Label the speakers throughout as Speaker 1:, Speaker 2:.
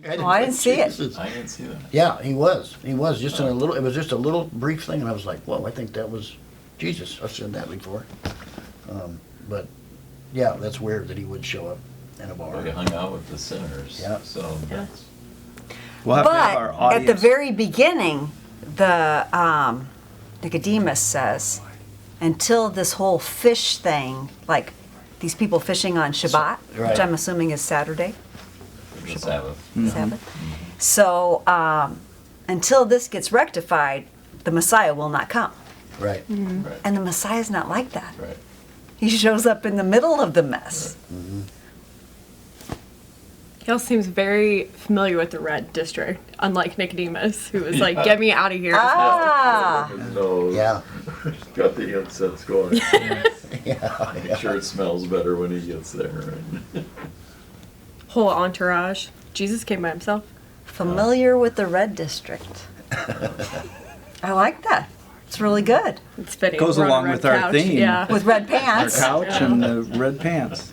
Speaker 1: I didn't see it.
Speaker 2: I didn't see that.
Speaker 3: Yeah, he was. He was just in a little. It was just a little brief thing, and I was like, "Whoa! I think that was Jesus." I've seen that before. But yeah, that's weird that he would show up in a bar.
Speaker 2: Well, he hung out with the sinners.
Speaker 3: Yeah.
Speaker 2: So that's,
Speaker 4: We'll have to have our
Speaker 1: But
Speaker 4: audience.
Speaker 1: at the very beginning, the Nicodemus says, until this whole fish thing, like these people fishing on Shabbat,
Speaker 3: right.
Speaker 1: which I'm assuming is Saturday,
Speaker 2: the Sabbath.
Speaker 1: Sabbath. So until this gets rectified, the Messiah will not come.
Speaker 3: Right.
Speaker 2: Right.
Speaker 1: And the Messiah's not like that.
Speaker 2: Right.
Speaker 1: He shows up in the middle of the mess.
Speaker 5: He also seems very familiar with the red district, unlike Nicodemus, who was like, "Get me out of here."
Speaker 1: Ah,
Speaker 2: His nose.
Speaker 3: Yeah.
Speaker 2: Got the incense going.
Speaker 3: Yeah.
Speaker 2: Make sure it smells better when he gets there. Right?
Speaker 5: Whole entourage. Jesus came by himself.
Speaker 1: familiar with the red district. I like that. It's really good.
Speaker 5: It's fitting.
Speaker 4: Goes
Speaker 5: We're on a
Speaker 4: along
Speaker 5: red
Speaker 4: with our
Speaker 5: couch.
Speaker 4: theme.
Speaker 5: Yeah.
Speaker 1: With red
Speaker 4: Our
Speaker 1: pants.
Speaker 4: couch and the red pants.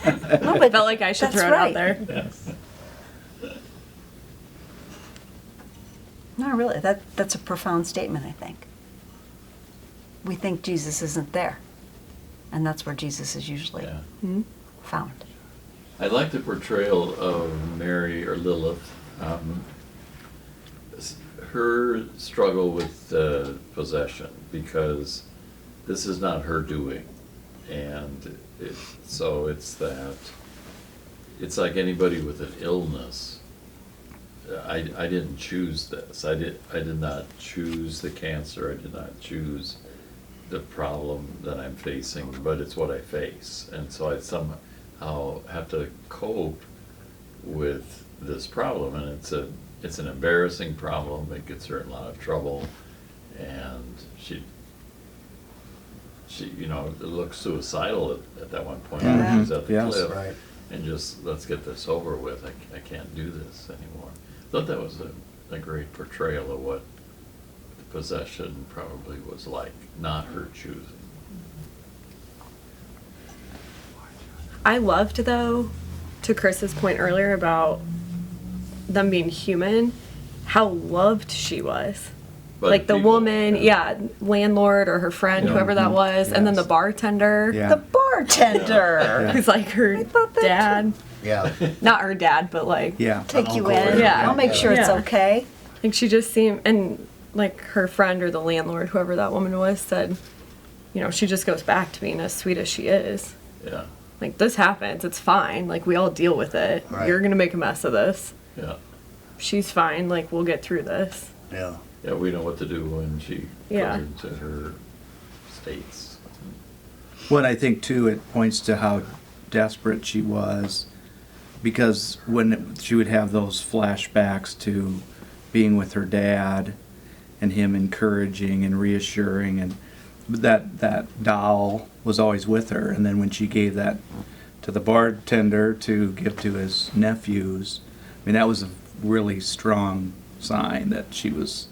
Speaker 1: No, but
Speaker 5: Felt like I should
Speaker 1: that's
Speaker 5: throw it
Speaker 1: right.
Speaker 5: out there.
Speaker 2: Yes.
Speaker 1: No, really, that's a profound statement, I think. We think Jesus isn't there. And that's where Jesus is usually
Speaker 2: Yeah.
Speaker 1: found.
Speaker 2: I like the portrayal of Mary or Lilith. Her struggle with possession, because this is not her doing. And so it's that, it's like anybody with an illness. I didn't choose this. I did not choose the cancer. I did not choose the problem that I'm facing, but it's what I face. And so I somehow have to cope with this problem, and it's an embarrassing problem. It gets her in a lot of trouble, and she looks suicidal at that one point.
Speaker 1: Yeah.
Speaker 2: She's at the
Speaker 4: Yes.
Speaker 2: cliff,
Speaker 3: Right.
Speaker 2: and just, let's get this over with. I can't do this anymore. I thought that was a great portrayal of what the possession probably was like, not her choosing.
Speaker 5: I loved, though, to Chris's point earlier about them being human, how loved she was.
Speaker 2: But
Speaker 5: Like the
Speaker 2: people-
Speaker 5: woman, landlord or her friend,
Speaker 2: Yeah.
Speaker 5: whoever that was, and then the
Speaker 4: Yes.
Speaker 5: bartender,
Speaker 4: Yeah.
Speaker 1: The bartender.
Speaker 5: who's like her
Speaker 1: I thought that
Speaker 5: dad.
Speaker 3: Yeah.
Speaker 5: Not her dad, but like,
Speaker 4: Yeah.
Speaker 1: Take you
Speaker 3: Uncle
Speaker 1: in.
Speaker 3: or-
Speaker 5: Yeah.
Speaker 1: I'll make sure it's
Speaker 5: Yeah.
Speaker 1: okay.
Speaker 5: like she just seemed, and like her friend or the landlord, whoever that woman was, said, she just goes back to being as sweet as she is.
Speaker 2: Yeah,
Speaker 5: Like, this happens, it's fine, like, we all deal with it.
Speaker 3: Right.
Speaker 5: You're gonna make a mess of this.
Speaker 2: yeah.
Speaker 5: She's fine, like, we'll get through this.
Speaker 3: Yeah.
Speaker 2: Yeah, we know what to do when she
Speaker 5: Yeah.
Speaker 2: comes into her states.
Speaker 4: Well, I think too, it points to how desperate she was, because when she would have those flashbacks to being with her dad and him encouraging and reassuring, and that doll was always with her, and then when she gave that to the bartender to give to his nephews, I mean, that was a really strong sign that she was,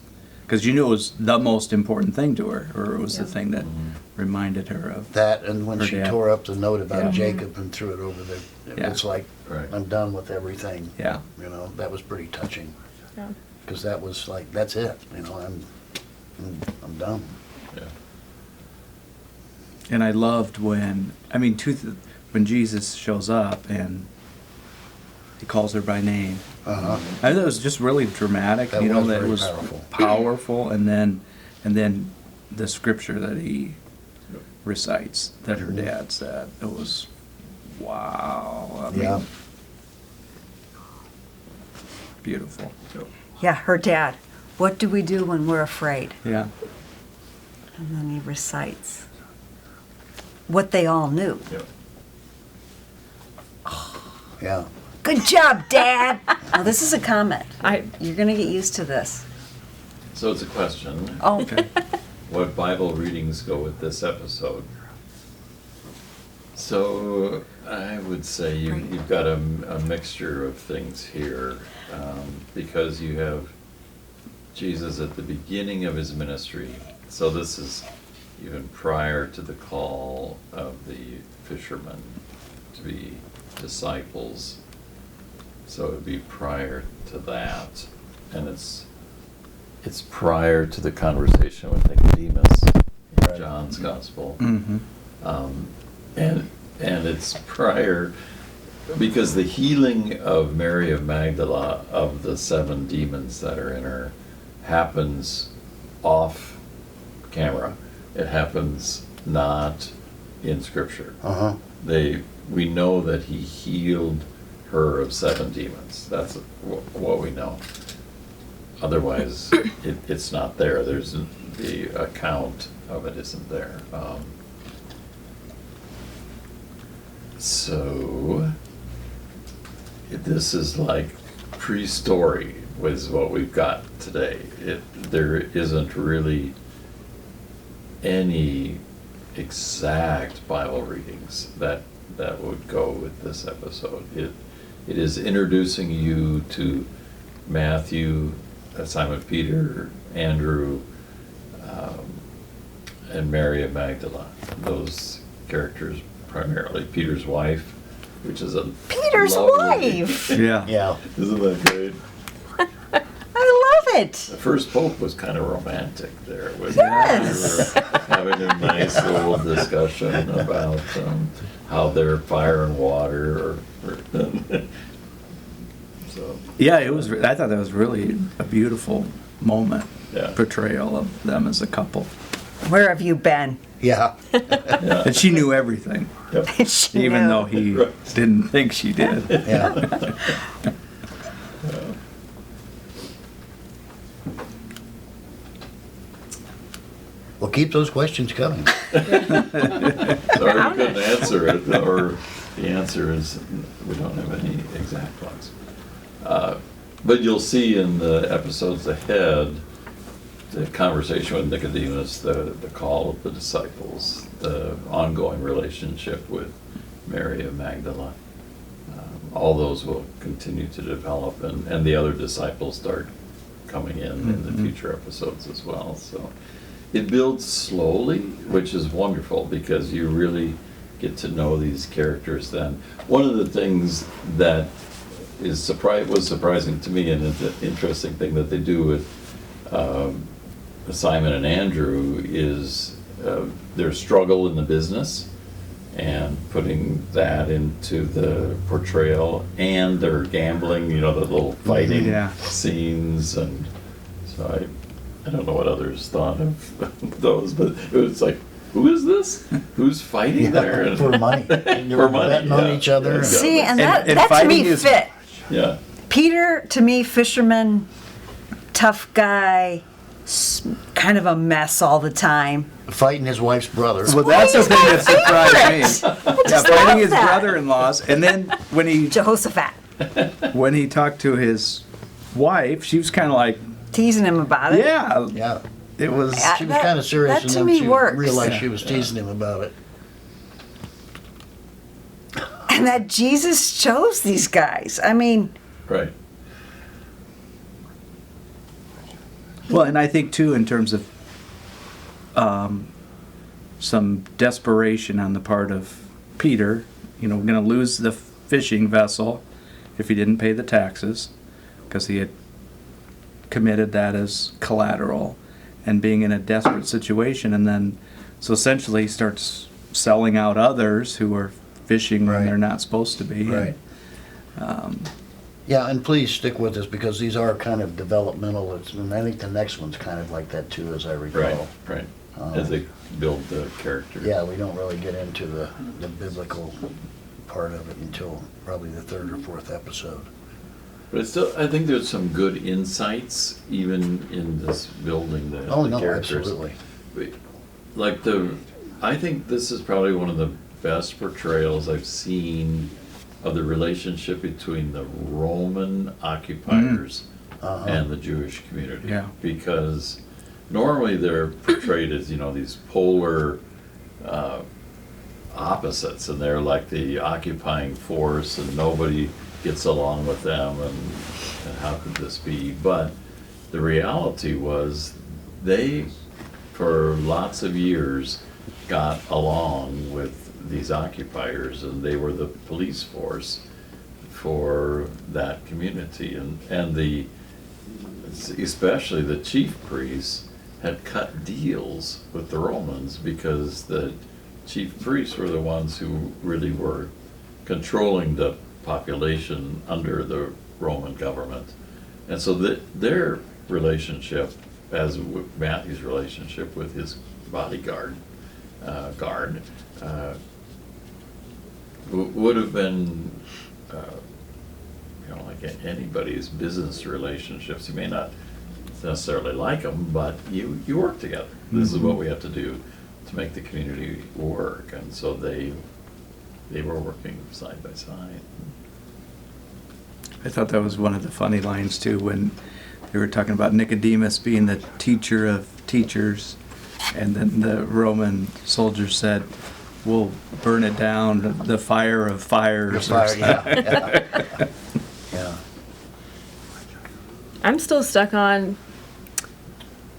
Speaker 4: because you knew it was the most important thing to her, or it was the thing that reminded her of.
Speaker 3: That, and when
Speaker 4: Her
Speaker 3: she
Speaker 4: dad.
Speaker 3: tore up the note about
Speaker 4: Yeah.
Speaker 3: Jacob and threw it over the,
Speaker 4: Yeah.
Speaker 3: it's like,
Speaker 2: Right.
Speaker 3: I'm done with everything.
Speaker 4: Yeah.
Speaker 3: That was pretty touching.
Speaker 5: Yeah.
Speaker 3: Because that was like, that's it, I'm done.
Speaker 2: Yeah.
Speaker 4: And I loved when Jesus shows up and he calls her by name.
Speaker 3: Uh-huh.
Speaker 4: I thought it was just really dramatic.
Speaker 3: That
Speaker 4: that
Speaker 3: was
Speaker 4: it
Speaker 3: very
Speaker 4: was
Speaker 3: powerful.
Speaker 4: powerful, and then the scripture that he recites that her dad said. It was wow. I mean,
Speaker 3: Yeah.
Speaker 4: beautiful.
Speaker 1: Yeah, her dad. What do we do when we're afraid?
Speaker 4: Yeah.
Speaker 1: And then he recites what they all knew.
Speaker 2: Yeah.
Speaker 3: Yeah.
Speaker 1: Good job, Dad. Now, this is a comment.
Speaker 5: I
Speaker 1: You're going to get used to this.
Speaker 2: So it's a question.
Speaker 1: Oh,
Speaker 4: Okay.
Speaker 2: What Bible readings go with this episode? So I would say you've got a mixture of things here, because you have Jesus at the beginning of his ministry. So this is even prior to the call of the fishermen to be disciples. So it'd be prior to that, and it's prior to the conversation with Nicodemus in
Speaker 3: Right.
Speaker 2: John's Gospel.
Speaker 4: Mm-hmm.
Speaker 2: And it's prior, because the healing of Mary of Magdala of the 7 demons that are in her happens off camera. It happens not in Scripture.
Speaker 3: Uh-huh.
Speaker 2: We know that he healed her of 7 demons. That's what we know. Otherwise, it's not there. There's the account of it isn't there. So this is like pre-story was what we've got today. There isn't really any exact Bible readings that would go with this episode. It is introducing you to Matthew, Simon Peter, Andrew, and Mary of Magdala. Those characters primarily. Peter's wife, which is a
Speaker 1: Peter's
Speaker 2: lovely-
Speaker 1: wife.
Speaker 4: Yeah.
Speaker 3: Yeah.
Speaker 2: Isn't that great?
Speaker 1: I love it.
Speaker 2: The first pope was kind of romantic there.
Speaker 1: Yes.
Speaker 2: We were having a nice little discussion about how they're fire and water. So,
Speaker 4: Yeah, it was. I thought that was really a beautiful moment.
Speaker 2: Yeah.
Speaker 4: Portrayal of them as a couple,
Speaker 1: Where have you been?
Speaker 3: Yeah.
Speaker 2: yeah.
Speaker 4: and she knew everything,
Speaker 2: Yep.
Speaker 1: She
Speaker 4: even
Speaker 1: knew.
Speaker 4: though he
Speaker 2: Right.
Speaker 4: didn't think she did.
Speaker 3: Yeah. Well, keep those questions coming.
Speaker 2: Sorry we couldn't answer it, or the answer is we don't have any exact ones. But you'll see in the episodes ahead, the conversation with Nicodemus, the call of the disciples, the ongoing relationship with Mary of Magdala. All those will continue to develop, and the other disciples start coming in the future episodes as well. So it builds slowly, which is wonderful because you really get to know these characters then. One of the things that was surprising to me, and it's an interesting thing that they do with Simon and Andrew, is their struggle in the business and putting that into the portrayal, and their gambling, the little fighting
Speaker 4: Yeah.
Speaker 2: scenes. And so I don't know what others thought of those, but it was like, who is this? Who's fighting there? And-
Speaker 3: For money. They were
Speaker 2: For money,
Speaker 3: betting on
Speaker 2: yeah.
Speaker 3: each other.
Speaker 2: Yeah.
Speaker 1: See, and that,
Speaker 4: And
Speaker 1: that to
Speaker 4: fighting
Speaker 1: me
Speaker 4: is-
Speaker 1: fit.
Speaker 2: Yeah,
Speaker 1: Peter, to me, fisherman, tough guy, kind of a mess all the time.
Speaker 3: Fighting his wife's brother.
Speaker 4: Well, that's the
Speaker 1: he's
Speaker 4: thing
Speaker 1: my
Speaker 4: that surprised me.
Speaker 1: favorite.
Speaker 4: Yeah,
Speaker 1: just
Speaker 4: fighting
Speaker 1: love
Speaker 4: his
Speaker 1: that.
Speaker 4: brother-in-laws, and then
Speaker 1: Jehoshaphat,
Speaker 4: when he talked to his wife, she was kind of like,
Speaker 1: teasing him about it.
Speaker 4: yeah,
Speaker 3: Yeah.
Speaker 4: it was.
Speaker 3: She was
Speaker 1: That-
Speaker 3: kind of serious,
Speaker 1: that
Speaker 3: and
Speaker 1: to
Speaker 3: then
Speaker 1: me
Speaker 3: she
Speaker 1: works.
Speaker 3: realized
Speaker 4: Yeah.
Speaker 3: she was teasing him about it.
Speaker 1: And that Jesus chose these guys. I mean,
Speaker 2: right.
Speaker 4: Well, and I think too, in terms of some desperation on the part of Peter, we're going to lose the fishing vessel if he didn't pay the taxes, because he had committed that as collateral, and being in a desperate situation, and then so essentially he starts selling out others who are fishing when
Speaker 3: Right.
Speaker 4: they're not supposed to be.
Speaker 3: Right. Yeah, and please stick with us because these are kind of developmental. And I think the next one's kind of like that too, as I recall.
Speaker 2: Right. As they build the character.
Speaker 3: Yeah, we don't really get into the biblical part of it until probably the 3rd or 4th episode.
Speaker 2: But it's still, I think there's some good insights even in this building the
Speaker 3: Oh, no,
Speaker 2: characters.
Speaker 3: absolutely.
Speaker 2: Like I think this is probably one of the best portrayals I've seen of the relationship between the Roman occupiers
Speaker 3: Uh-huh.
Speaker 2: and the Jewish community.
Speaker 4: Yeah.
Speaker 2: Because normally they're portrayed as, these polar opposites, and they're like the occupying force, and nobody gets along with them, and how could this be? But the reality was they, for lots of years, got along with these occupiers, and they were the police force for that community, and especially the chief priests had cut deals with the Romans because the chief priests were the ones who really were controlling the population under the Roman government. And so their relationship, as with Matthew's relationship with his bodyguard, would have been, like anybody's business relationships. You may not necessarily like them, but you work together. This is what we have to do to make the community work. And so they were working side by side.
Speaker 4: I thought that was one of the funny lines too, when they were talking about Nicodemus being the teacher of teachers, and then the Roman soldiers said, "We'll burn it down, the fire of fires."
Speaker 3: Fire, yeah. Yeah.
Speaker 5: I'm still stuck on,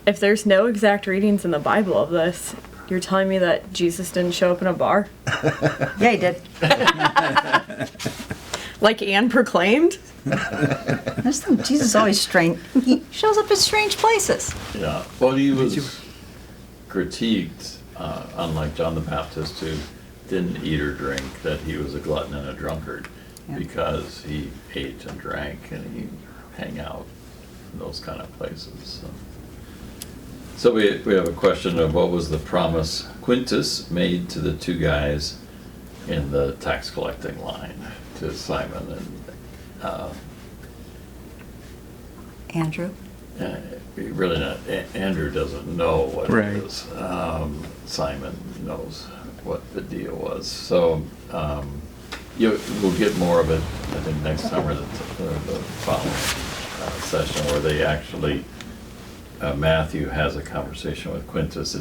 Speaker 5: if there's no exact readings in the Bible of this, you're telling me that Jesus didn't show up in a bar?
Speaker 1: Yeah, he did.
Speaker 5: Like Anne proclaimed?
Speaker 1: Jesus always strange. He shows up in strange places.
Speaker 2: Yeah, well, he was critiqued, unlike John the Baptist, who didn't eat or drink, that he was a glutton and a drunkard,
Speaker 1: Yeah.
Speaker 2: because he ate and drank and he hang out in those kind of places. So we have a question of what was the promise Quintus made to the two guys in the tax collecting line, to Simon and
Speaker 1: Andrew?
Speaker 2: really not. Andrew doesn't know what
Speaker 4: Right.
Speaker 2: it is. Simon knows what the deal was. So we'll get more of it, I think, next time or the following session, where they actually, Matthew has a conversation with Quintus.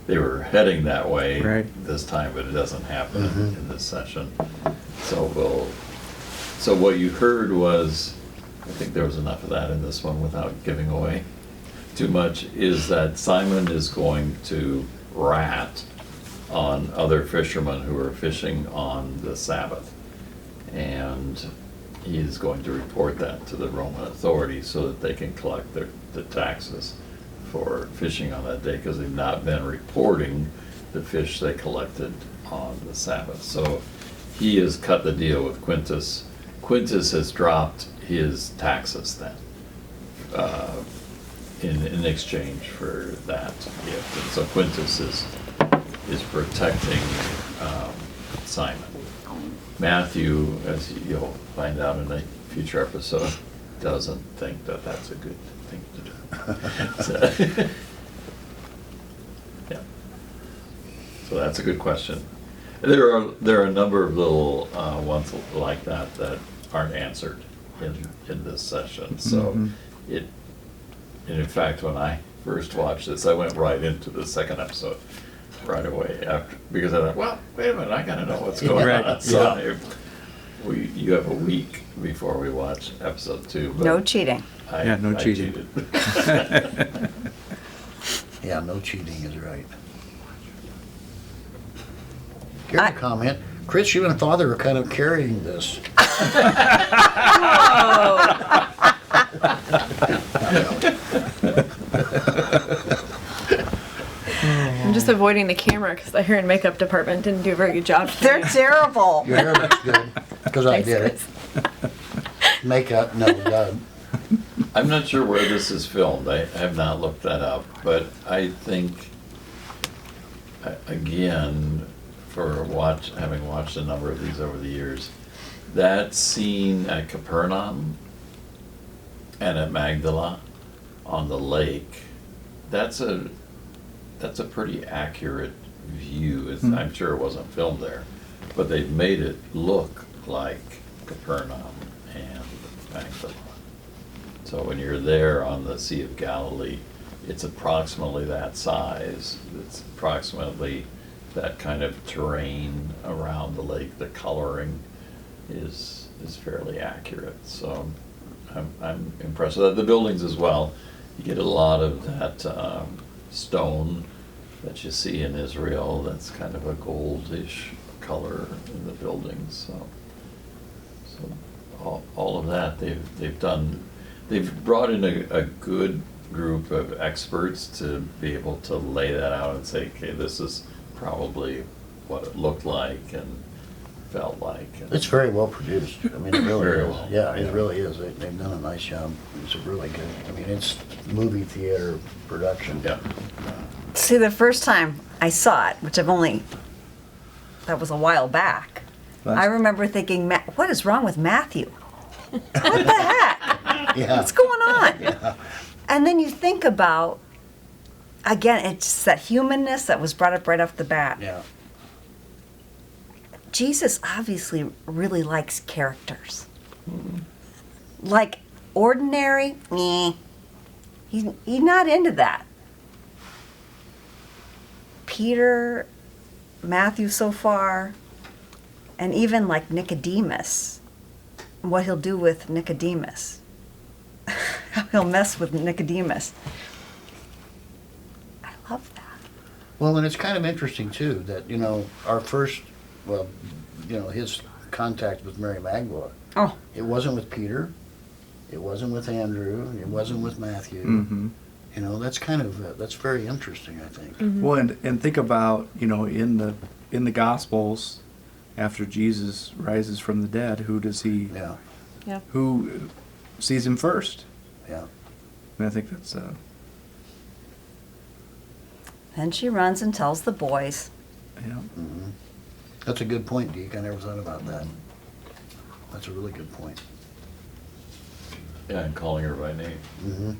Speaker 2: They were heading that way
Speaker 4: Right.
Speaker 2: this time, but it doesn't happen in this session. So what you heard was, I think there was enough of that in this one without giving away too much, is that Simon is going to rat on other fishermen who are fishing on the Sabbath. And he is going to report that to the Roman authorities so that they can collect the taxes for fishing on that day, because they've not been reporting the fish they collected on the Sabbath. So he has cut the deal with Quintus. Quintus has dropped his taxes then, in exchange for that gift. And so Quintus is protecting Simon. Matthew, as you'll find out in a future episode, doesn't think that that's a good thing to do. So, yeah. So that's a good question. There are a number of little ones like that aren't answered in this session. So and in fact, when I first watched this, I went right into the second episode right away after, because I thought, well, wait a minute, I gotta know what's going
Speaker 4: Right.
Speaker 2: on. So you have a week before we watch episode 2. But
Speaker 1: No cheating.
Speaker 4: Yeah, no cheating.
Speaker 2: cheated.
Speaker 3: Yeah, no cheating is right. Here's a comment. Chris, you and Father are kind of carrying this.
Speaker 5: I'm just avoiding the camera because the hair and makeup department didn't do a very good job.
Speaker 1: They're terrible.
Speaker 3: Your hair looks good, because I
Speaker 5: Thanks,
Speaker 3: did it.
Speaker 5: Chris.
Speaker 3: Makeup, no, God.
Speaker 2: I'm not sure where this is filmed. I have not looked that up, but I think, again, having watched a number of these over the years, that scene at Capernaum and at Magdala on the lake, that's a pretty accurate view. I'm sure it wasn't filmed there, but they've made it look like Capernaum and Magdala. So when you're there on the Sea of Galilee, it's approximately that size. It's approximately that kind of terrain around the lake. The coloring is fairly accurate. So I'm impressed with that. The buildings as well. You get a lot of that stone that you see in Israel. That's kind of a goldish color in the buildings. So all of that, they've done, they've brought in a good group of experts to be able to lay that out and say, okay, this is probably what it looked like and felt like. And
Speaker 3: It's very well produced. I mean, it really
Speaker 2: Very
Speaker 3: is.
Speaker 2: well.
Speaker 3: Yeah, it
Speaker 2: Yeah.
Speaker 3: really is. They've done a nice job. It's a really good, I mean, it's movie theater production.
Speaker 2: Yeah.
Speaker 1: See, the first time I saw it, which that was a while back, I remember thinking, what is wrong with Matthew? What the heck?
Speaker 3: Yeah.
Speaker 1: What's going on?
Speaker 3: Yeah.
Speaker 1: And then you think about, again, it's that humanness that was brought up right off the bat.
Speaker 3: Yeah.
Speaker 1: Jesus obviously really likes characters. Like ordinary, meh. He's not into that. Peter, Matthew so far, and even like Nicodemus, what he'll do with Nicodemus. How he'll mess with Nicodemus. I love that.
Speaker 3: Well, and it's kind of interesting too that, our first, his contact with Mary Magdalene,
Speaker 1: Oh,
Speaker 3: it wasn't with Peter, it wasn't with Andrew, it wasn't with Matthew.
Speaker 4: Mm-hmm.
Speaker 3: That's kind of, that's very interesting, I think.
Speaker 4: Well, and think about, in the Gospels, after Jesus rises from the dead, who does he,
Speaker 3: Yeah,
Speaker 4: who sees him first?
Speaker 3: yeah.
Speaker 4: And I think that's,
Speaker 1: then she runs and tells the boys.
Speaker 3: Mhm. That's a good point, Deke. I never thought about that. That's a really good point.
Speaker 2: Yeah, and calling her by name,
Speaker 3: Mm-hmm.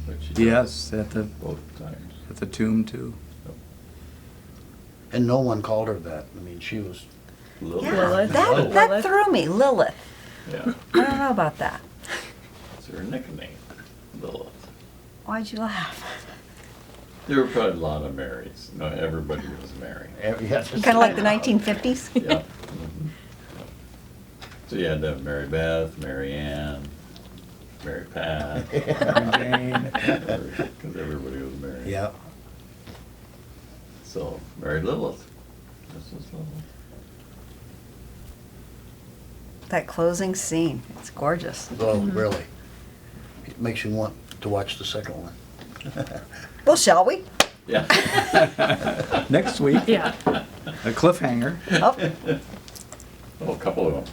Speaker 2: which she does
Speaker 4: yes, at
Speaker 2: both times.
Speaker 4: the tomb too.
Speaker 3: And no one called her that. I mean, she was,
Speaker 2: Lilith.
Speaker 5: Lilith.
Speaker 1: That
Speaker 5: Lilith.
Speaker 1: threw me, Lilith.
Speaker 2: Yeah,
Speaker 1: I don't know about that.
Speaker 2: it's her nickname, Lilith.
Speaker 1: Why'd you laugh?
Speaker 2: There were probably a lot of Marys. No, everybody was Mary.
Speaker 3: yeah.
Speaker 1: Kind of like the 1950s?
Speaker 2: Yeah. Mhm. So you had to have Mary Beth, Mary Ann, Mary Pat,
Speaker 4: Jane.
Speaker 2: because everybody was Mary.
Speaker 3: Yeah.
Speaker 2: So Mary Lilith. This is Lilith.
Speaker 1: That closing scene, it's gorgeous.
Speaker 3: Oh, really? It makes you want to watch the second one.
Speaker 1: Well, shall we?
Speaker 2: Yeah.
Speaker 4: Next week,
Speaker 5: Yeah.
Speaker 4: a cliffhanger.
Speaker 1: Oh,
Speaker 2: Oh, a couple of them.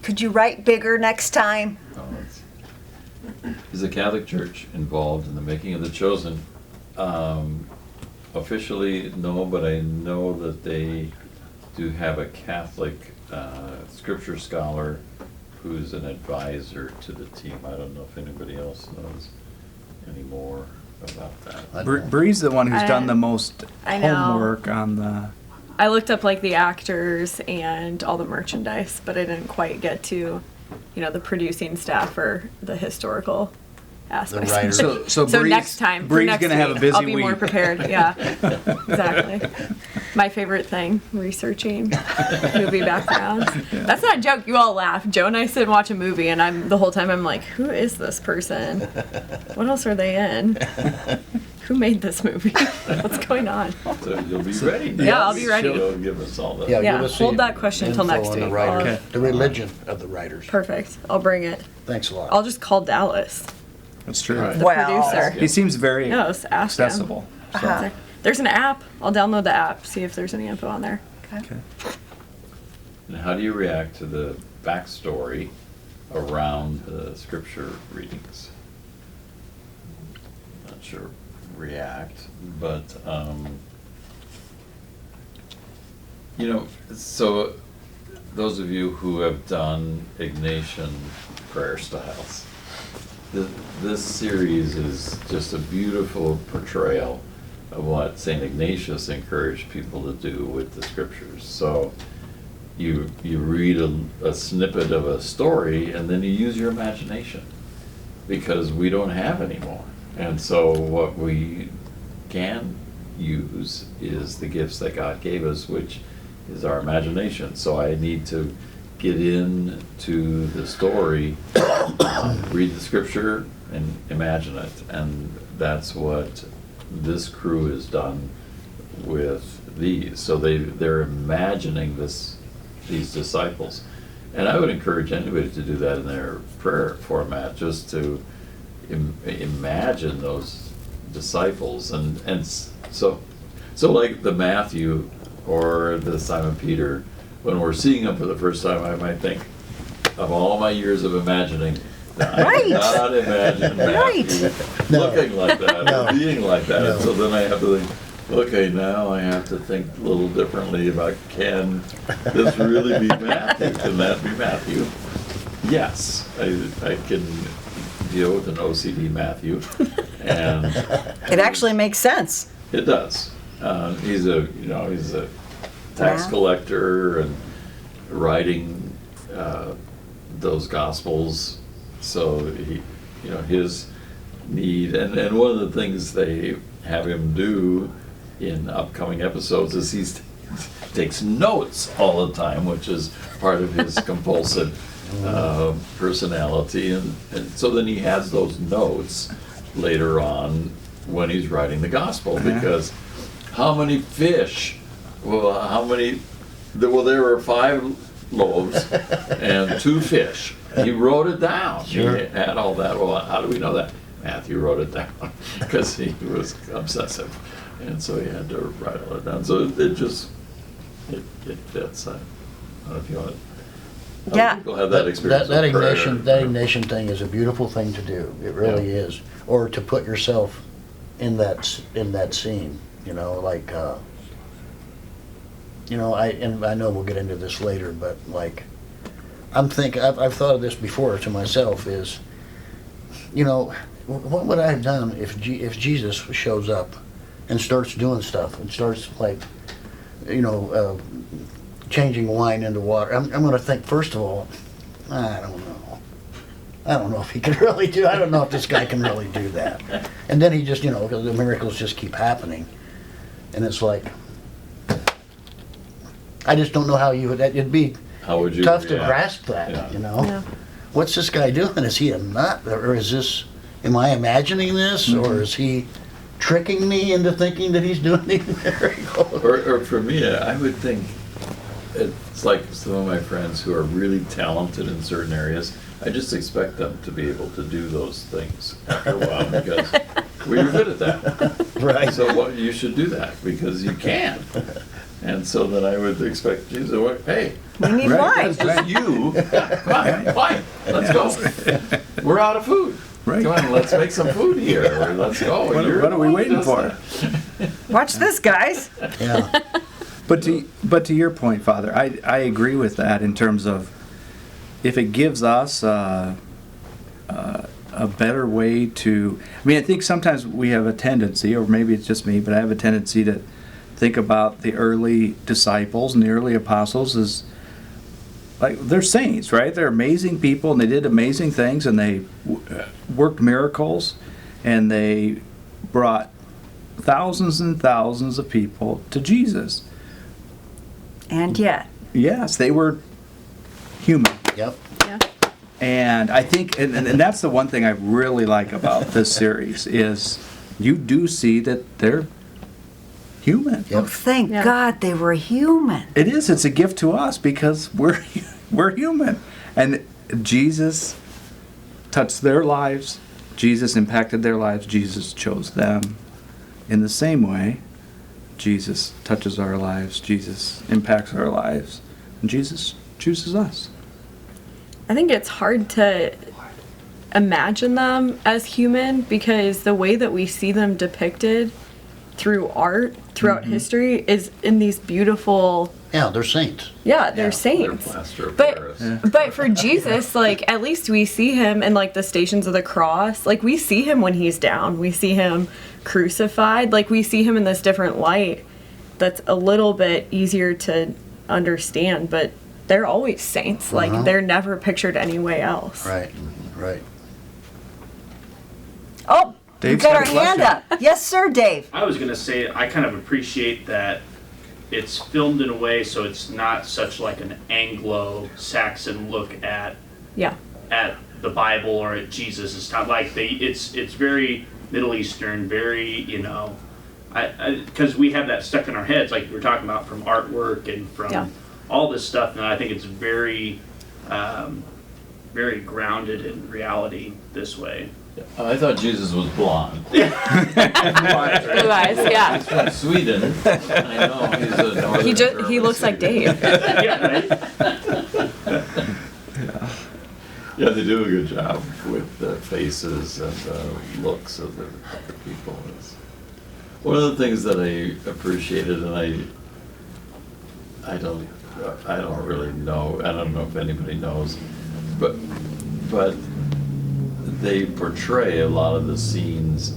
Speaker 1: could you write bigger next time?
Speaker 2: Oh, is the Catholic Church involved in the making of The Chosen? Officially, no, but I know that they do have a Catholic scripture scholar who's an advisor to the team. I don't know if anybody else knows any more about that.
Speaker 3: I don't know.
Speaker 4: Bree's the one who's done the most
Speaker 5: I know.
Speaker 4: homework on the.
Speaker 5: I looked up like the actors and all the merchandise, but I didn't quite get to, the producing staff or the historical aspects.
Speaker 3: The writers.
Speaker 4: So Bree's-
Speaker 5: next time, for
Speaker 4: Bree's
Speaker 5: next
Speaker 4: gonna have a
Speaker 5: week,
Speaker 4: busy
Speaker 5: I'll be more
Speaker 4: week.
Speaker 5: prepared. Yeah, exactly. My favorite thing, researching movie backgrounds. That's not a joke. You all laugh. Joe and I sit and watch a movie, and the whole time I'm like, who is this person? What else are they in? Who made this movie? What's going on?
Speaker 2: So you'll be ready.
Speaker 5: Yeah, I'll be ready.
Speaker 2: She'll give us all the.
Speaker 3: Yeah,
Speaker 5: Yeah,
Speaker 3: give us
Speaker 5: hold
Speaker 3: the
Speaker 5: that question until
Speaker 3: info
Speaker 5: next
Speaker 3: on the
Speaker 5: week.
Speaker 3: writers,
Speaker 4: Okay.
Speaker 3: the religion of the writers.
Speaker 5: Perfect. I'll bring it.
Speaker 3: Thanks a lot.
Speaker 5: I'll just call Dallas,
Speaker 4: That's true.
Speaker 2: Right.
Speaker 5: the
Speaker 1: Well,
Speaker 5: producer.
Speaker 4: He seems very
Speaker 5: Yeah, let's ask him.
Speaker 4: accessible. So.
Speaker 1: Uh-huh.
Speaker 5: There's an app. I'll download the app, see if there's any info on there.
Speaker 4: Okay.
Speaker 2: And how do you react to the backstory around the scripture readings? Not sure react, but, so those of you who have done Ignatian prayer styles, this series is just a beautiful portrayal of what St. Ignatius encouraged people to do with the scriptures. So you read a snippet of a story and then you use your imagination, because we don't have any more. And so what we can use is the gifts that God gave us, which is our imagination. So I need to get into the story, read the scripture, and imagine it. And that's what this crew has done with these. So they're imagining these disciples. And I would encourage anybody to do that in their prayer format, just to imagine those disciples. And so like the Matthew or the Simon Peter, when we're seeing them for the first time, I might think, of all my years of imagining, I
Speaker 1: Right.
Speaker 2: cannot imagine Matthew
Speaker 3: No.
Speaker 2: looking like that,
Speaker 3: No.
Speaker 2: or being like that.
Speaker 3: No.
Speaker 2: And so then I have to think, okay, now I have to think a little differently about, can this really be Matthew? Can that be Matthew? Yes, I can deal with an OCD Matthew, and
Speaker 1: It actually makes sense.
Speaker 2: it does. He's a tax
Speaker 1: Wow.
Speaker 2: collector and writing those gospels. So his need, and one of the things they have him do in upcoming episodes is he takes notes all the time, which is part of his compulsive personality, and so then he has those notes later on when he's writing the gospel, because how many fish? Well, there were 5 loaves and 2 fish. He wrote it down.
Speaker 3: Sure.
Speaker 2: He had all that. Well, how do we know that? Matthew wrote it down because he was obsessive, and so he had to write all it down. So it fits. I don't know if you want. Other
Speaker 1: Yeah.
Speaker 2: people have that experience.
Speaker 3: That
Speaker 2: with prayer.
Speaker 3: Ignition thing is a beautiful thing to do. It really is. Or to put yourself in that scene. Like I know we'll get into this later, but like I've thought of this before to myself is, what would I have done if Jesus shows up and starts doing stuff and starts like, changing wine into water? I'm going to think, first of all, I don't know if he can really do. I don't know if this guy can really do that. And then he just, because the miracles just keep happening, and it's like, I just don't know how you would. It'd be
Speaker 2: How would you
Speaker 3: tough to
Speaker 2: react?
Speaker 3: grasp that.
Speaker 2: Yeah.
Speaker 5: Yeah.
Speaker 3: What's this guy doing? Is he a nut, or is this? Am I imagining this, or is he tricking me into thinking that he's doing these miracles?
Speaker 2: Or for me, I would think it's like some of my friends who are really talented in certain areas. I just expect them to be able to do those things after a while because we're good at that.
Speaker 3: Right.
Speaker 2: So you should do that because you can. And so then I would expect Jesus to work, hey,
Speaker 1: We need
Speaker 4: Right.
Speaker 1: wine.
Speaker 2: it's just you. Come on, wine. Let's go. We're out of food.
Speaker 4: Right.
Speaker 2: Come on, let's make some food here. Or let's go.
Speaker 4: What
Speaker 2: You're
Speaker 4: are
Speaker 2: the
Speaker 4: we
Speaker 2: one who
Speaker 4: waiting
Speaker 2: does
Speaker 4: for?
Speaker 2: that.
Speaker 1: Watch this, guys.
Speaker 3: Yeah.
Speaker 4: But to your point, Father, I agree with that in terms of if it gives us a better way to. I mean, I think sometimes we have a tendency, or maybe it's just me, but I have a tendency to think about the early disciples and the early apostles as like they're saints, right? They're amazing people, and they did amazing things, and they worked miracles, and they brought thousands and thousands of people to Jesus.
Speaker 1: And yet,
Speaker 4: Yes, they were human.
Speaker 3: Yep.
Speaker 5: Yeah.
Speaker 4: And I think, and that's the one thing I really like about this series is you do see that they're human.
Speaker 3: Yep.
Speaker 1: oh, thank
Speaker 5: Yeah.
Speaker 1: God they were human.
Speaker 4: It is. It's a gift to us because we're human, and Jesus touched their lives. Jesus impacted their lives. Jesus chose them. In the same way, Jesus touches our lives. Jesus impacts our lives, and Jesus chooses us.
Speaker 5: I think it's hard to imagine them as human because the way that we see them depicted through art throughout history is in these beautiful,
Speaker 3: Yeah, they're saints.
Speaker 5: they're
Speaker 2: They're
Speaker 5: saints.
Speaker 2: plaster of
Speaker 5: But
Speaker 2: Paris.
Speaker 5: but for Jesus, like at least we see him in like the Stations of the Cross. Like we see him when he's down. We see him crucified. Like we see him in this different light that's a little bit easier to understand, but they're always saints. Like they're never pictured any way else.
Speaker 3: Right. Right.
Speaker 1: Oh,
Speaker 4: Dave's
Speaker 1: you've got our
Speaker 4: got a
Speaker 1: hand
Speaker 4: question.
Speaker 1: up. Yes, sir, Dave.
Speaker 6: I was gonna say, I kind of appreciate that it's filmed in a way so it's not such like an Anglo-Saxon look at
Speaker 5: Yeah.
Speaker 6: the Bible or at Jesus. It's not like it's very Middle Eastern, very, you know, because we have that stuck in our heads, like we were talking about, from artwork and from
Speaker 5: Yeah.
Speaker 6: all this stuff, and I think it's very, very grounded in reality this way.
Speaker 2: I thought Jesus was blonde.
Speaker 5: Blue eyes, yeah.
Speaker 2: He's from Sweden. I know, he's a northern
Speaker 5: He looks like Dave.
Speaker 6: Yeah, right?
Speaker 2: Yeah, they do a good job with the faces and the looks of the people. One of the things that I appreciated, and I don't really know, I don't know if anybody knows, but they portray a lot of the scenes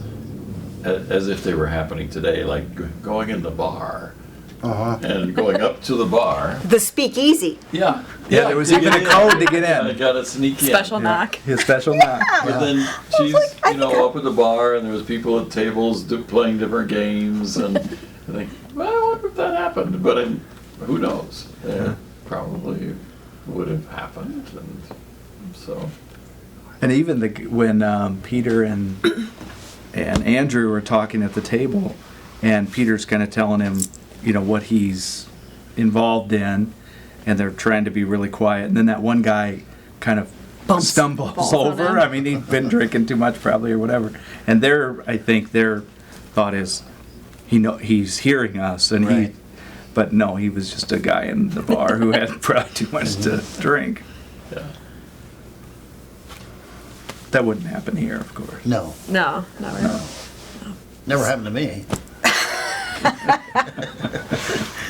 Speaker 2: as if they were happening today, like going in the bar and going up to the bar.
Speaker 1: The speakeasy.
Speaker 2: Yeah.
Speaker 4: Yeah, there was even a code to get in.
Speaker 2: I gotta sneak in.
Speaker 5: Special knock.
Speaker 4: His special knock.
Speaker 2: But then she's, up at the bar, and there was people at tables playing different games, and I think, well, I wonder if that happened, but who knows? It probably would have happened, and so.
Speaker 4: And even when Peter and Andrew were talking at the table, and Peter's kind of telling him, what he's involved in, and they're trying to be really quiet, and then that one guy kind of stumbles
Speaker 5: Falls on
Speaker 4: over.
Speaker 5: him.
Speaker 4: I mean, he'd been drinking too much probably or whatever. And I think their thought is, he's hearing us, and
Speaker 3: Right.
Speaker 4: but no, he was just a guy in the bar who had probably too much to drink.
Speaker 2: Yeah.
Speaker 4: That wouldn't happen here, of course.
Speaker 3: No,
Speaker 5: No, not really.
Speaker 3: never happened to me.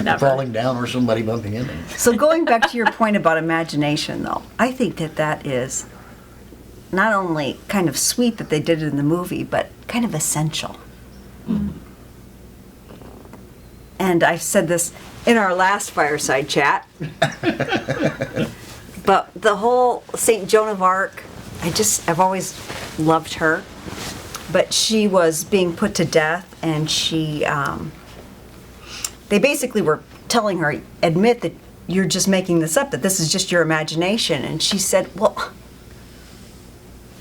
Speaker 5: Never.
Speaker 3: Falling down or somebody bumping into me.
Speaker 1: So going back to your point about imagination, though, I think that is not only kind of sweet that they did it in the movie, but kind of essential. And I said this in our last Fireside Chat. But the whole St. Joan of Arc, I've always loved her. But she was being put to death, and they basically were telling her, admit that you're just making this up, that this is just your imagination. And she said, well,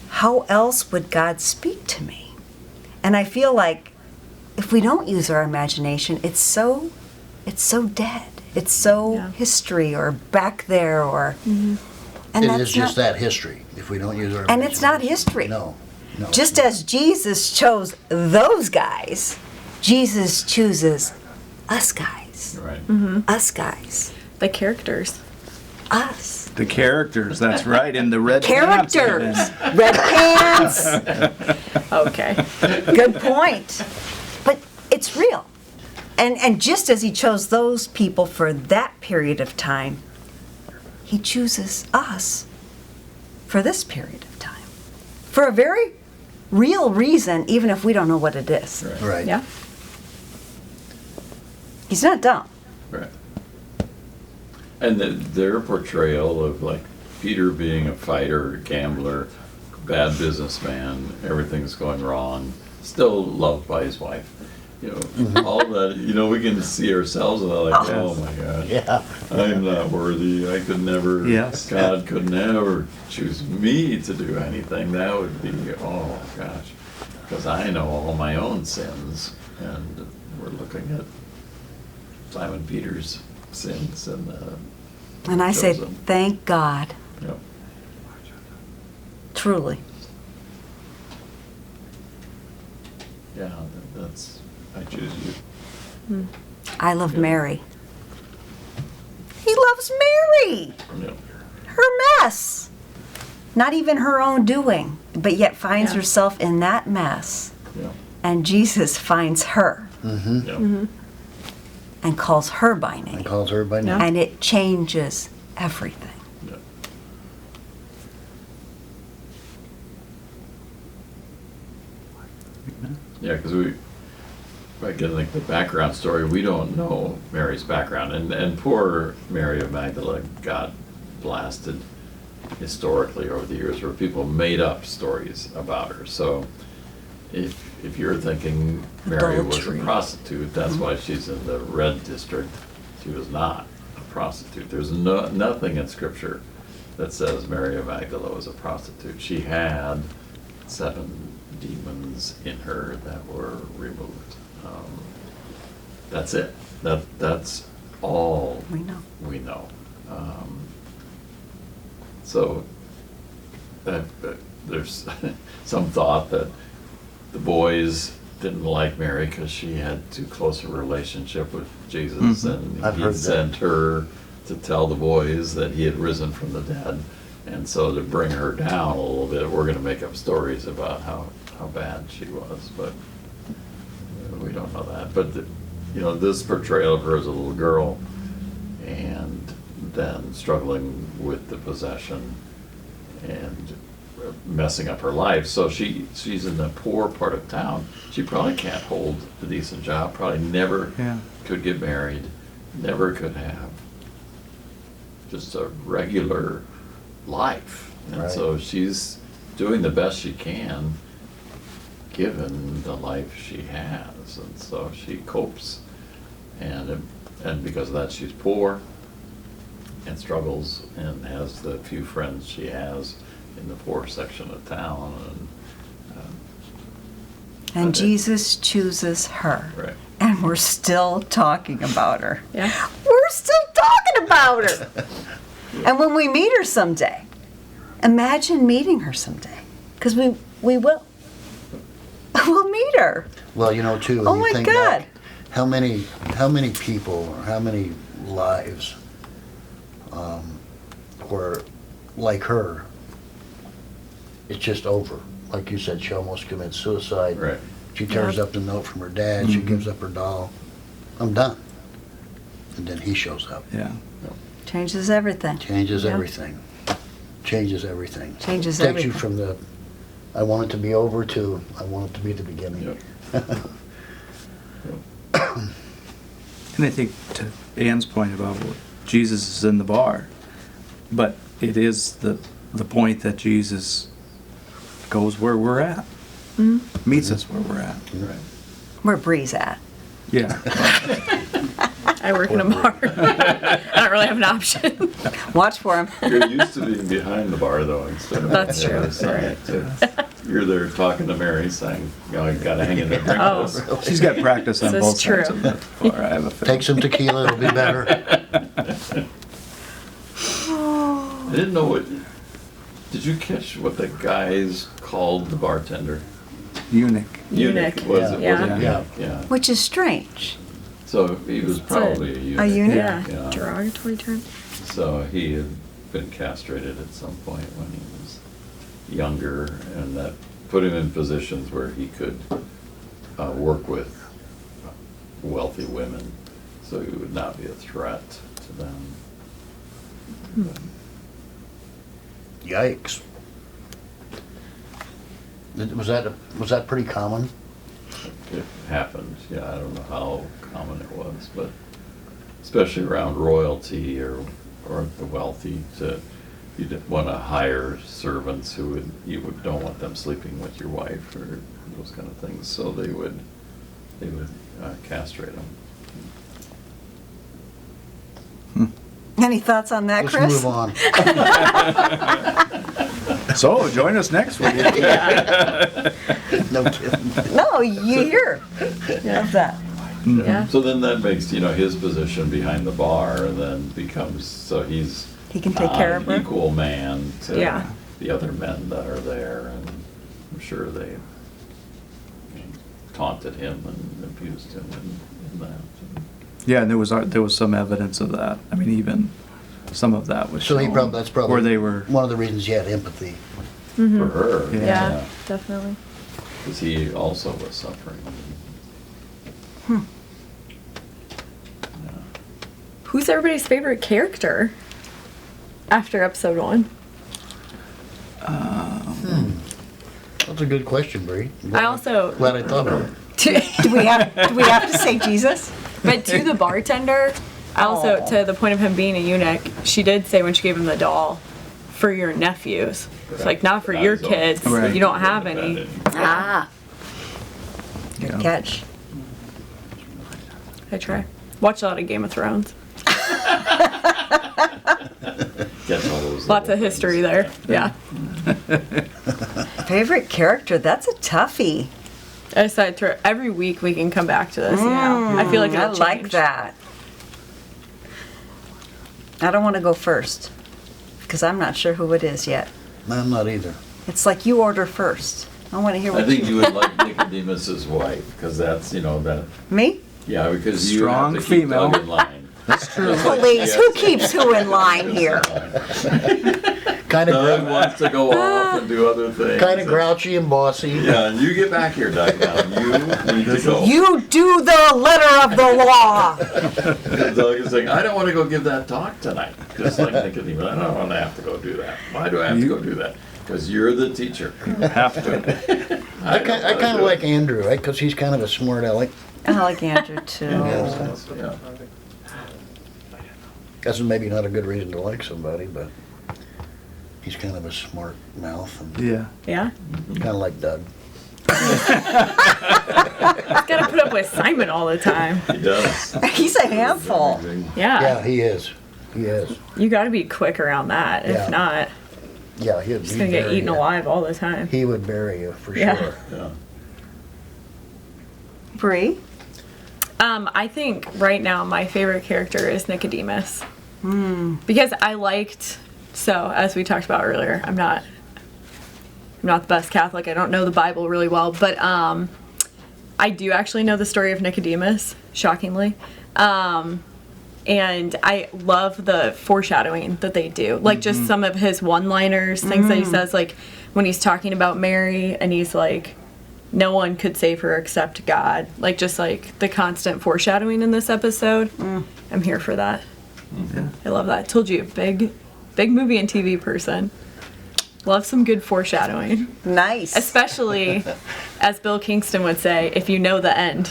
Speaker 1: how else would God speak to me? And I feel like if we don't use our imagination, it's so dead. It's so
Speaker 5: Yeah.
Speaker 1: history or back there or. And
Speaker 3: It
Speaker 1: that's
Speaker 3: is just
Speaker 1: not,
Speaker 3: that history, if we don't use our
Speaker 1: And it's not
Speaker 3: imagination.
Speaker 1: history.
Speaker 3: No.
Speaker 1: Just as Jesus chose those guys, Jesus chooses us guys.
Speaker 2: Right.
Speaker 1: Us guys.
Speaker 5: The characters.
Speaker 1: Us.
Speaker 4: The characters, that's right, in the red pants
Speaker 1: Characters.
Speaker 4: even.
Speaker 1: Red pants.
Speaker 5: Okay.
Speaker 1: Good point. But it's real. And just as he chose those people for that period of time, he chooses us for this period of time. For a very real reason, even if we don't know what it is.
Speaker 2: Right.
Speaker 3: Right.
Speaker 5: Yeah.
Speaker 1: He's not dumb.
Speaker 2: Right. And their portrayal of like Peter being a fighter, gambler, bad businessman, everything's going wrong, still loved by his wife. All that, we can see ourselves and they're like, oh my God,
Speaker 3: Yeah.
Speaker 2: I'm not worthy. I could never,
Speaker 4: Yes.
Speaker 2: God could never choose me to do anything. That would be, oh my gosh. Because I know all my own sins. And we're looking at Simon Peter's sins and
Speaker 1: And I say,
Speaker 2: Chosen.
Speaker 1: thank God.
Speaker 2: Yep.
Speaker 1: Truly.
Speaker 2: Yeah, that's, I choose you.
Speaker 1: I love
Speaker 2: Yeah.
Speaker 1: Mary. He loves Mary.
Speaker 2: Yep.
Speaker 1: Her mess. Not even her own doing, but yet finds
Speaker 5: Yeah.
Speaker 1: herself in that mess.
Speaker 2: Yep.
Speaker 1: And Jesus finds her
Speaker 2: Yep.
Speaker 1: and calls her by name.
Speaker 3: And calls her by name.
Speaker 5: Yeah.
Speaker 1: And it changes everything.
Speaker 2: Yep. Yeah, because again, like the background story, we don't know Mary's background, and poor Mary of Magdala got blasted historically over the years, where people made up stories about her. So, if you're thinking Mary was a
Speaker 1: Adultery.
Speaker 2: prostitute, that's why she's in the red district. She was not a prostitute. There's nothing in Scripture that says Mary of Magdala was a prostitute. She had 7 demons in her that were removed. That's it. That's all
Speaker 1: We know.
Speaker 2: we know. So there's some thought that the boys didn't like Mary because she had too close a relationship with Jesus, and
Speaker 3: I've
Speaker 2: he
Speaker 3: heard that.
Speaker 2: sent her to tell the boys that he had risen from the dead. And so to bring her down a little bit, we're going to make up stories about how bad she was, but we don't know that. But this portrayal of her as a little girl, and then struggling with the possession and messing up her life. So she's in the poor part of town. She probably can't hold a decent job, probably never
Speaker 4: Yeah.
Speaker 2: could get married, never could have just a regular life. And
Speaker 3: Right.
Speaker 2: so she's doing the best she can given the life she has. And so she copes. And because of that, she's poor and struggles and has the few friends she has in the poor section of town.
Speaker 1: And
Speaker 2: Okay.
Speaker 1: Jesus chooses her.
Speaker 2: Right.
Speaker 1: And we're still talking about her.
Speaker 5: Yeah.
Speaker 1: We're still talking about her. And when we meet her someday, imagine meeting her someday. Because we will. We'll meet her.
Speaker 3: Well, too,
Speaker 1: Oh
Speaker 3: when
Speaker 1: my
Speaker 3: you think
Speaker 1: God.
Speaker 3: back, how many people or how many lives were like her, it's just over. Like you said, she almost commits suicide.
Speaker 2: Right.
Speaker 3: She tears
Speaker 5: Yeah.
Speaker 3: up the note from her dad. She gives up her doll. I'm done. And then he shows up.
Speaker 4: Yeah.
Speaker 1: Changes everything.
Speaker 3: Changes
Speaker 5: Yeah.
Speaker 3: everything. Changes everything.
Speaker 1: Changes
Speaker 3: Takes
Speaker 1: everything.
Speaker 3: you from the, I want it to be over to, I want it to be the beginning.
Speaker 2: Yep.
Speaker 4: And I think to Ann's point about Jesus is in the bar, but it is the point that Jesus goes where we're at, meets us where we're at.
Speaker 2: Right.
Speaker 1: Where Bree's at.
Speaker 4: Yeah.
Speaker 5: I work in a bar. I don't really have an option.
Speaker 1: Watch for him.
Speaker 2: You're used to being behind the bar, though, instead of
Speaker 5: That's
Speaker 2: on the
Speaker 5: true.
Speaker 2: other side. You're there talking to Mary, saying, you gotta hang in there. drink
Speaker 5: Oh.
Speaker 2: this."
Speaker 4: She's got practice on
Speaker 5: This
Speaker 4: both
Speaker 5: is
Speaker 4: sides
Speaker 5: true.
Speaker 4: of the bar. I have a feeling.
Speaker 3: Take some tequila, it'll be better.
Speaker 2: I didn't know what, did you catch what the guys called the bartender?
Speaker 4: Eunuch.
Speaker 5: Eunuch.
Speaker 2: Was it?
Speaker 5: Yeah.
Speaker 2: Was it?
Speaker 3: Yeah.
Speaker 2: Yeah.
Speaker 1: Which is strange.
Speaker 2: So he was
Speaker 5: It's
Speaker 2: probably a eunuch.
Speaker 1: a eunuch?
Speaker 5: Yeah.
Speaker 2: Yeah.
Speaker 5: Derogatory term.
Speaker 2: So he had been castrated at some point when he was younger, and that put him in positions where he could work with wealthy women, so he would not be a threat to them.
Speaker 3: Yikes. Was that pretty common?
Speaker 2: It happened, yeah, I don't know how common it was, but especially around royalty or the wealthy, you didn't want to hire servants who don't want them sleeping with your wife or those kind of things, so they would castrate them.
Speaker 1: Any thoughts on that,
Speaker 3: Let's
Speaker 1: Chris?
Speaker 3: move on.
Speaker 4: So join us next week.
Speaker 3: No kidding.
Speaker 1: No, you hear of that.
Speaker 5: Yeah.
Speaker 2: So then that makes, his position behind the bar and then becomes, so he's
Speaker 1: He can take care of her.
Speaker 2: an equal man to
Speaker 5: Yeah.
Speaker 2: the other men that are there, and I'm sure they taunted him and abused him in that.
Speaker 4: Yeah, and there was some evidence of that. I mean, even some of that was
Speaker 3: So
Speaker 4: shown
Speaker 3: that's probably
Speaker 4: where they were.
Speaker 3: one of the reasons he had empathy.
Speaker 2: For her.
Speaker 4: Yeah.
Speaker 5: Yeah, definitely.
Speaker 2: Because he also was suffering. Yeah.
Speaker 5: Who's everybody's favorite character after episode 1?
Speaker 3: That's a good question, Bree.
Speaker 5: I also,
Speaker 3: Glad I thought of it.
Speaker 1: Do we have to say Jesus?
Speaker 5: but to the bartender, I also,
Speaker 1: Aw.
Speaker 5: to the point of him being a eunuch, she did say when she gave him the doll, for your nephews. It's like, not for
Speaker 2: Not
Speaker 5: your
Speaker 2: his own.
Speaker 5: kids.
Speaker 4: Right.
Speaker 5: You don't have any.
Speaker 1: Ah. Good
Speaker 4: Yeah.
Speaker 1: catch.
Speaker 5: I try. Watch a lot of Game of Thrones.
Speaker 2: Gets all those
Speaker 5: Lots
Speaker 2: little
Speaker 5: of history
Speaker 2: things.
Speaker 5: there. Yeah.
Speaker 1: Favorite character? That's a toughie.
Speaker 5: I decided to every week we can come back to this. I feel like
Speaker 1: I
Speaker 5: it'll
Speaker 1: like
Speaker 5: change.
Speaker 1: that. I don't want to go first because I'm not sure who it is yet.
Speaker 3: I'm not either.
Speaker 1: It's like you order first. I want to hear
Speaker 2: I
Speaker 1: what
Speaker 2: think you would like Nicodemus's wife, because that's, that,
Speaker 1: Me?
Speaker 2: yeah, because you
Speaker 4: Strong
Speaker 2: have to keep
Speaker 4: female.
Speaker 2: Doug in line.
Speaker 4: That's true.
Speaker 1: Please, who keeps who in line here?
Speaker 3: Kind
Speaker 2: Doug
Speaker 3: of
Speaker 2: wants to go off and do other things.
Speaker 3: kind of grouchy and bossy.
Speaker 2: Yeah, and you get back here, Doug, now. You need to go.
Speaker 1: You do the letter of the law.
Speaker 2: Doug is saying, I don't want to go give that talk tonight. Just like Nicodemus, I don't want to have to go do that. Why do I have to go do that? Because you're the teacher.
Speaker 4: Have to.
Speaker 3: I kind of like Andrew, right? Because he's kind of a smart aleck.
Speaker 1: I like Andrew too.
Speaker 2: Yeah.
Speaker 3: That's maybe not a good reason to like somebody, but he's kind of a smart mouth and
Speaker 4: Yeah.
Speaker 5: Yeah.
Speaker 3: kind of like Doug.
Speaker 5: He's got to put up with Simon all the time.
Speaker 2: He does.
Speaker 1: He's a handful.
Speaker 5: Yeah.
Speaker 3: Yeah, he is. He is.
Speaker 5: You got to be quick around that.
Speaker 3: Yeah.
Speaker 5: If not,
Speaker 3: Yeah, he'd
Speaker 5: he's going to get eaten alive all the time.
Speaker 3: He would bury you for
Speaker 5: Yeah.
Speaker 3: sure.
Speaker 2: Yeah.
Speaker 1: Bree?
Speaker 5: I think right now my favorite character is Nicodemus. Because I liked, so as we talked about earlier, I'm not the best Catholic. I don't know the Bible really well, but I do actually know the story of Nicodemus, shockingly. And I love the foreshadowing that they do. Like just some of his one-liners, things that he says, like when he's talking about Mary and he's like, no one could save her except God. Like just like the constant foreshadowing in this episode. I'm here for that. I love that. I told you, big movie and TV person. Love some good foreshadowing.
Speaker 1: Nice.
Speaker 5: Especially, as Bill Kingston would say, if you know the end.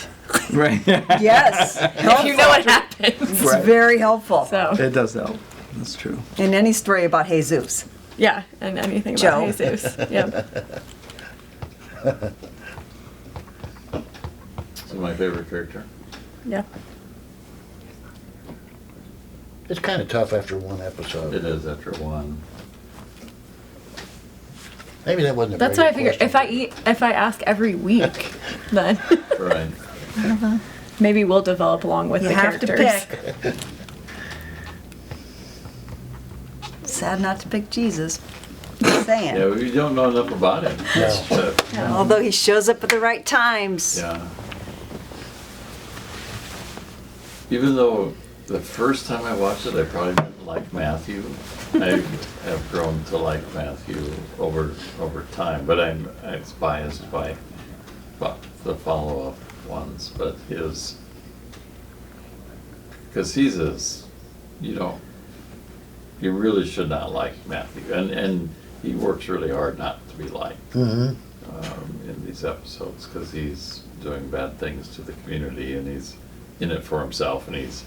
Speaker 4: Right.
Speaker 1: Yes.
Speaker 5: If you know what happens.
Speaker 1: It's very helpful.
Speaker 5: So,
Speaker 4: It does help. That's true.
Speaker 1: In any story about Jesus.
Speaker 5: yeah, and anything
Speaker 1: Joe.
Speaker 5: about Jesus. Yep.
Speaker 2: So my favorite character.
Speaker 5: Yeah.
Speaker 3: It's kind of tough after one episode.
Speaker 2: It is after one.
Speaker 3: Maybe that wasn't a
Speaker 5: That's
Speaker 3: very
Speaker 5: what I
Speaker 3: good
Speaker 5: figure.
Speaker 3: question.
Speaker 5: If I ask every week, then
Speaker 2: Right.
Speaker 5: maybe we'll develop along with
Speaker 1: You
Speaker 5: the
Speaker 1: have
Speaker 5: characters.
Speaker 1: to pick. Sad not to pick Jesus. Just saying.
Speaker 2: Yeah, we don't know enough about him. That's
Speaker 1: Although he shows up at the right times.
Speaker 2: yeah. Even though the first time I watched it, I probably didn't like Matthew. I have grown to like Matthew over time, but I'm biased by the follow-up ones. But because you really should not like Matthew, and he works really hard not to be liked
Speaker 3: Mhm.
Speaker 2: in these episodes because he's doing bad things to the community and he's in it for himself and he's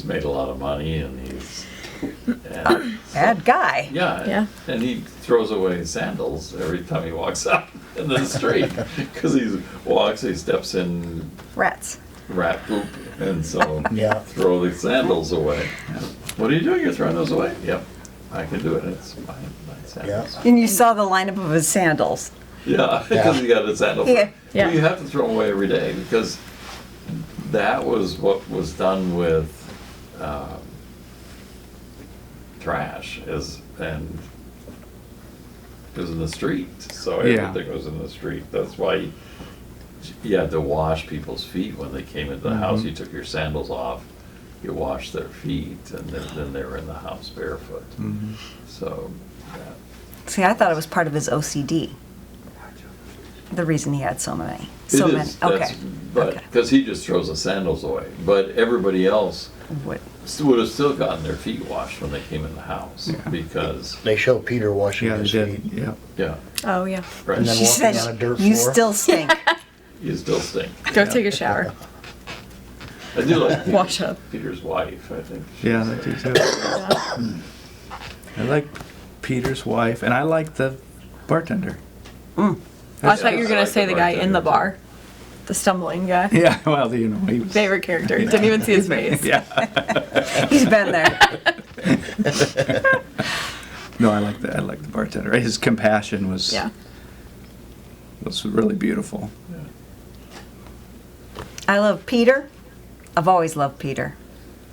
Speaker 2: made a lot of money and
Speaker 1: Bad guy.
Speaker 5: Yeah.
Speaker 2: and he throws away his sandals every time he walks out in the street because he steps in
Speaker 1: Rats.
Speaker 2: rat poop and so
Speaker 3: Yeah.
Speaker 2: throw the sandals away. What are you doing? You're throwing those away? Yep, I can do it. It's my sandals.
Speaker 1: And you saw the lineup of his sandals.
Speaker 2: Yeah, because he got a sandal.
Speaker 1: Yeah.
Speaker 5: Yeah.
Speaker 2: Well, you have to throw them away every day because that was what was done with trash and it was in the street. So
Speaker 4: Yeah.
Speaker 2: everything was in the street. That's why you had to wash people's feet when they came into the house. You took your sandals off, you washed their feet, and then they were in the house barefoot. So,
Speaker 1: See, I thought it was part of his OCD. The reason he had so many. So
Speaker 2: it
Speaker 1: many.
Speaker 2: is,
Speaker 1: Okay.
Speaker 2: but
Speaker 1: Okay.
Speaker 2: because he just throws the sandals away, but everybody else
Speaker 1: What?
Speaker 2: would have still gotten their feet washed when they came in the house because
Speaker 3: They show Peter washing
Speaker 4: Yeah, they
Speaker 3: his
Speaker 4: did.
Speaker 3: feet.
Speaker 4: Yeah.
Speaker 2: yeah,
Speaker 5: Oh yeah.
Speaker 2: right.
Speaker 3: And then
Speaker 1: She
Speaker 3: walking
Speaker 1: said,
Speaker 3: on a dirt
Speaker 1: you
Speaker 3: floor.
Speaker 1: still stink.
Speaker 2: You still stink.
Speaker 5: Go take a shower.
Speaker 2: I do like
Speaker 5: Wash up.
Speaker 2: Peter's wife. I think.
Speaker 4: Yeah, I do too. I like Peter's wife, and I like the bartender.
Speaker 5: I thought you were gonna say the guy in the bar, the stumbling guy.
Speaker 4: Yeah, well, he was.
Speaker 5: Favorite character. Didn't even see his face.
Speaker 4: Yeah.
Speaker 1: He's been there.
Speaker 4: No, I like the bartender. His compassion was.
Speaker 5: Yeah.
Speaker 4: It was really beautiful.
Speaker 1: I love Peter. I've always loved Peter.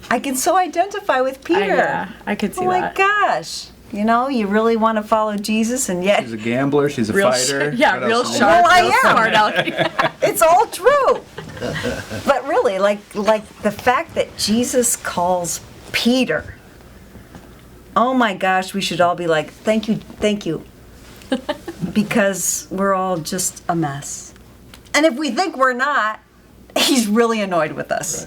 Speaker 1: I can so identify with Peter.
Speaker 5: Yeah, I could see
Speaker 1: Oh my
Speaker 5: that.
Speaker 1: gosh. You know, you really want to follow Jesus, and yet
Speaker 4: She's a gambler. She's a
Speaker 5: Real
Speaker 4: fighter.
Speaker 5: yeah,
Speaker 4: What
Speaker 5: real
Speaker 4: else?
Speaker 5: sharp,
Speaker 1: Well, I
Speaker 5: real
Speaker 1: am.
Speaker 5: smart aleck.
Speaker 1: it's all true. But really, like the fact that Jesus calls Peter. Oh my gosh, we should all be like, thank you. Because we're all just a mess. And if we think we're not, he's really annoyed with us.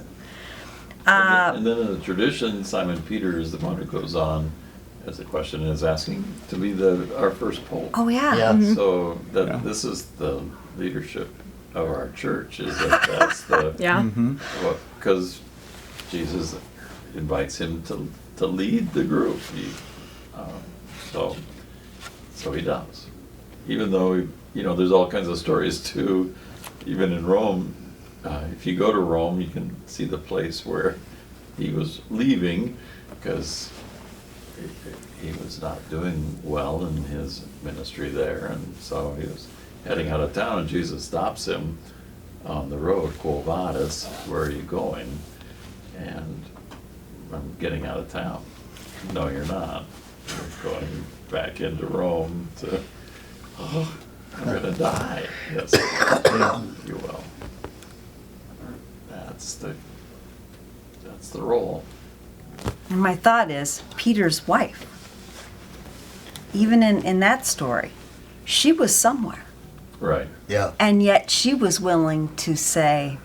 Speaker 2: Right. And then in the tradition, Simon Peter is the one who goes on, as the question is asking, to be our first pope.
Speaker 1: Oh yeah.
Speaker 3: Yeah.
Speaker 2: So that
Speaker 4: Yeah.
Speaker 2: this is the leadership of our church, is that's the
Speaker 5: Yeah.
Speaker 4: Mm-hmm.
Speaker 2: because Jesus invites him to lead the group. So he does, even though there's all kinds of stories too. Even in Rome, if you go to Rome, you can see the place where he was leaving because he was not doing well in his ministry there, and so he was heading out of town, and Jesus stops him on the road, Quo Vadis, where are you going? And I'm getting out of town. No, you're not. You're going back into Rome to, I'm gonna die. Yes, you will. That's the role.
Speaker 1: And my thought is, Peter's wife, even in that story, she was somewhere.
Speaker 2: Right.
Speaker 3: Yeah.
Speaker 1: And yet she was willing to say,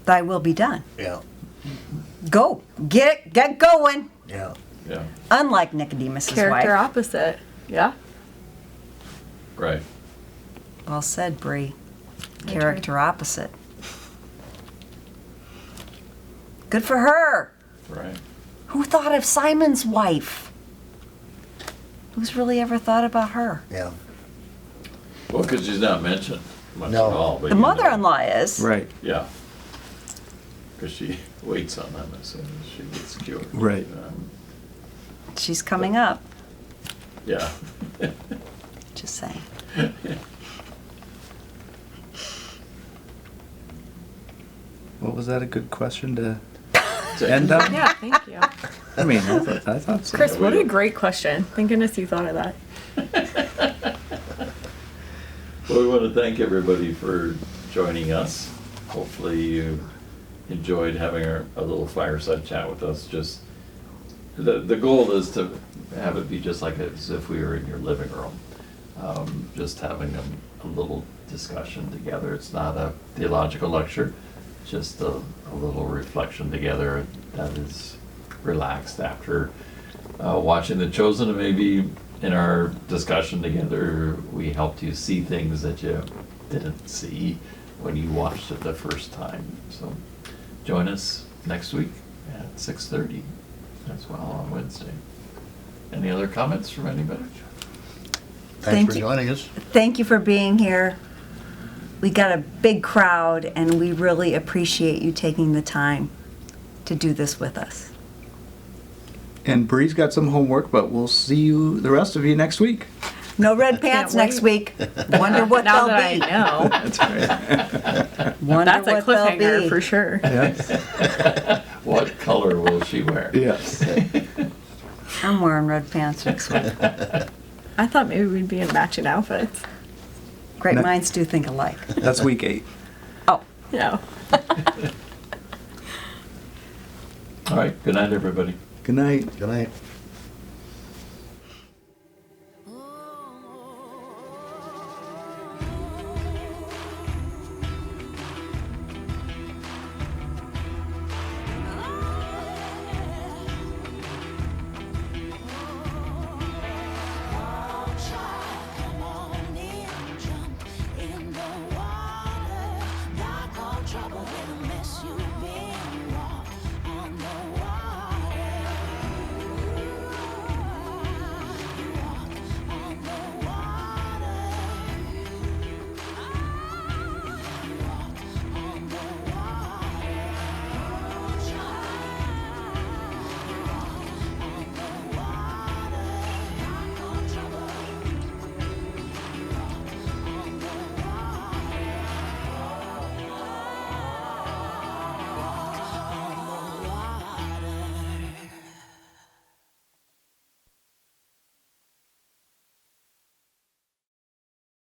Speaker 1: thy will be done.
Speaker 3: Yeah.
Speaker 1: Go, get going.
Speaker 3: Yeah.
Speaker 2: Yeah.
Speaker 1: Unlike Nicodemus's
Speaker 5: Character
Speaker 1: wife.
Speaker 5: opposite. Yeah.
Speaker 2: Right.
Speaker 1: Well said, Bree. Character opposite. Good for her.
Speaker 2: Right.
Speaker 1: Who thought of Simon's wife? Who's really ever thought about her?
Speaker 3: Yeah.
Speaker 2: Well, because she's not mentioned much
Speaker 3: No.
Speaker 2: at all. But
Speaker 1: The mother-in-law is.
Speaker 4: Right.
Speaker 2: Yeah. Because she waits on them as soon as she gets cured.
Speaker 4: Right.
Speaker 1: She's coming up.
Speaker 2: Yeah.
Speaker 1: Just saying.
Speaker 4: Well, was that a good question to
Speaker 2: To
Speaker 4: end on?
Speaker 5: Yeah, thank you.
Speaker 4: I mean, I thought so.
Speaker 5: Chris, what a great question. Thank goodness you thought of that.
Speaker 2: Well, we want to thank everybody for joining us. Hopefully you enjoyed having a little fireside chat with us. Just the goal is to have it be just like as if we were in your living room, just having a little discussion together. It's not a theological lecture, just a little reflection together that is relaxed after watching The Chosen, and maybe in our discussion together we helped you see things that you didn't see when you watched it the first time. So join us next week at 6:30 as well on Wednesday. Any other comments from anybody?
Speaker 3: Thanks
Speaker 1: Thank
Speaker 3: for
Speaker 1: you.
Speaker 3: joining us.
Speaker 1: Thank you for being here. We got a big crowd, and we really appreciate you taking the time to do this with us.
Speaker 4: And Bree's got some homework, but we'll see you, the rest of you, next week.
Speaker 1: No red pants
Speaker 5: wait.
Speaker 1: next week. Wonder what
Speaker 5: Now
Speaker 1: they'll
Speaker 5: that I
Speaker 1: be.
Speaker 5: know.
Speaker 4: That's right.
Speaker 1: Wonder
Speaker 5: That's a
Speaker 1: what they'll
Speaker 5: cliffhanger
Speaker 1: be.
Speaker 5: for sure.
Speaker 4: Yes.
Speaker 2: What color will she wear?
Speaker 4: Yes.
Speaker 1: I'm wearing red pants next week.
Speaker 5: I thought maybe we'd be in matching outfits.
Speaker 1: Great
Speaker 4: No.
Speaker 1: minds do think alike.
Speaker 4: That's week 8.
Speaker 1: Oh,
Speaker 5: Yeah.
Speaker 2: All right, good night, everybody.
Speaker 4: Good night.
Speaker 3: Good night.